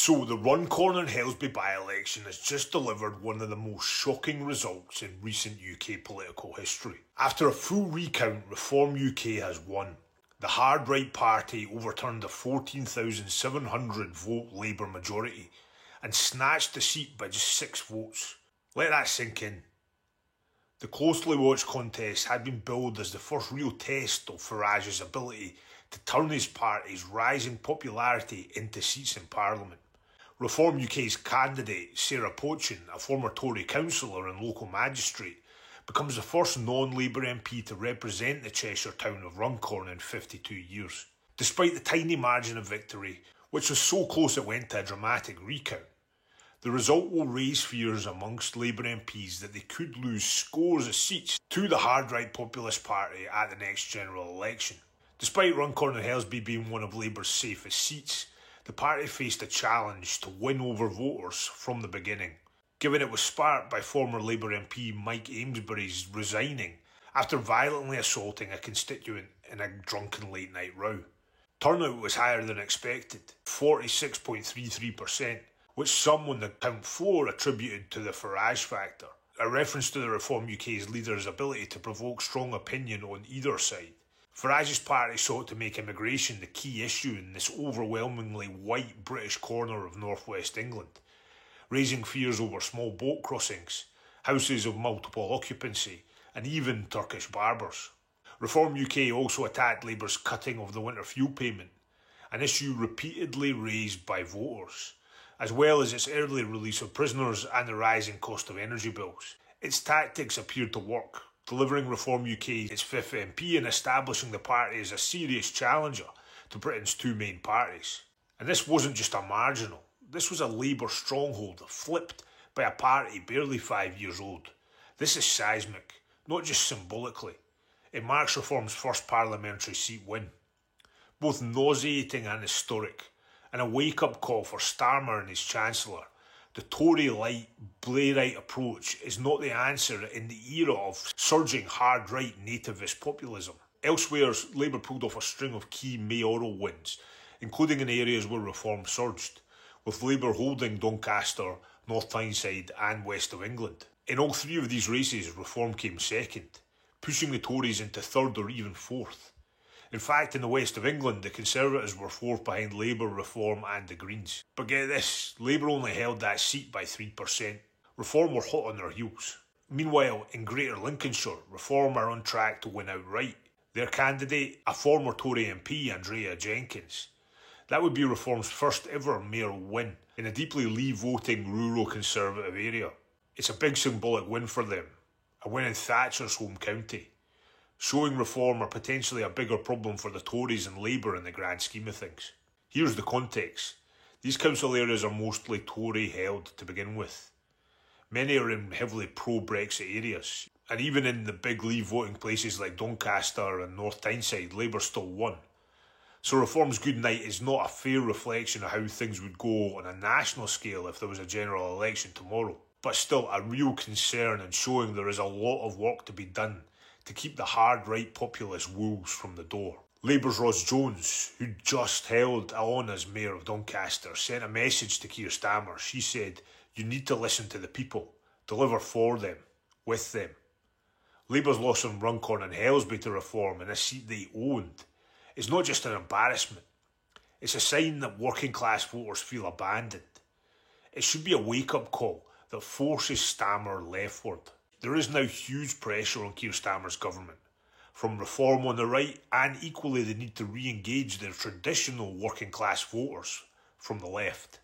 So the Runcorn and Helsby by-election has just delivered one of the most shocking results in recent UK political history. After a full recount, Reform UK has won. The hard right party overturned a 14,700 vote Labour majority and snatched the seat by just 6 votes. Let that sink in. The closely watched contest had been billed as the first real test of Farage's ability to turn his party's rising popularity into seats in Parliament. Reform UK's candidate, Sarah Pochin, a former Tory councillor and local magistrate, becomes the first non-Labour MP to represent the Cheshire town of Runcorn in 52 years. Despite the tiny margin of victory, which was so close it went to a dramatic recount, the result will raise fears amongst Labour MPs that they could lose scores of seats to the hard right populist party at the next general election. Despite Runcorn and Helsby being one of Labour's safest seats, the party faced a challenge to win over voters from the beginning, given it was sparked by former Labour MP Mike Amesbury's resigning after violently assaulting a constituent in a drunken late night row. Turnout was higher than expected, 46.33%, which some on the count floor attributed to the Farage factor, a reference to the Reform UK's leader's ability to provoke strong opinion on either side. Farage's party sought to make immigration the key issue in this overwhelmingly white British corner of northwest England, raising fears over small boat crossings, houses of multiple occupancy, and even Turkish barbers. Reform UK also attacked Labour's cutting of the winter fuel payment, an issue repeatedly raised by voters, as well as its early release of prisoners and the rising cost of energy bills. Its tactics appeared to work, delivering Reform UK its 5th MP and establishing the party as a serious challenger to Britain's two main parties. And this wasn't just a marginal, this was a Labour stronghold flipped by a party barely 5 years old. This is seismic, not just symbolically. It marks Reform's first parliamentary seat win. Both nauseating and historic, and a wake-up call for Starmer and his Chancellor. The Tory-light, Blairite approach is not the answer in the era of surging hard-right nativist populism. Elsewhere, Labour pulled off a string of key mayoral wins, including in areas where Reform surged, with Labour holding Doncaster, North Tyneside and West of England. In all 3 of these races, Reform came second, pushing the Tories into 3rd or even 4th. In fact, in the West of England, the Conservatives were 4th behind Labour, Reform and the Greens. But get this, Labour only held that seat by 3%. Reform were hot on their heels. Meanwhile, in Greater Lincolnshire, Reform are on track to win outright. Their candidate, a former Tory MP, Andrea Jenkins. That would be Reform's first ever mayoral win in a deeply Leave-voting rural Conservative area. It's a big symbolic win for them, a win in Thatcher's home county, showing Reform are potentially a bigger problem for the Tories and Labour in the grand scheme of things. Here's the context. These council areas are mostly Tory held to begin with. Many are in heavily pro-Brexit areas, and even in the big Leave voting places like Doncaster and North Tyneside, Labour still won. So Reform's good night is not a fair reflection of how things would go on a national scale if there was a general election tomorrow, but still a real concern and showing there is a lot of work to be done to keep the hard right populist wolves from the door. Labour's Ross Jones, who just held on as Mayor of Doncaster, sent a message to Keir Starmer. She said, "You need to listen to the people, deliver for them, with them." Labour's loss on Runcorn and Helsby to Reform in a seat they owned is not just an embarrassment, it's a sign that working class voters feel abandoned. It should be a wake-up call that forces Starmer leftward. There is now huge pressure on Keir Starmer's government, from Reform on the right and equally the need to re-engage their traditional working class voters from the left.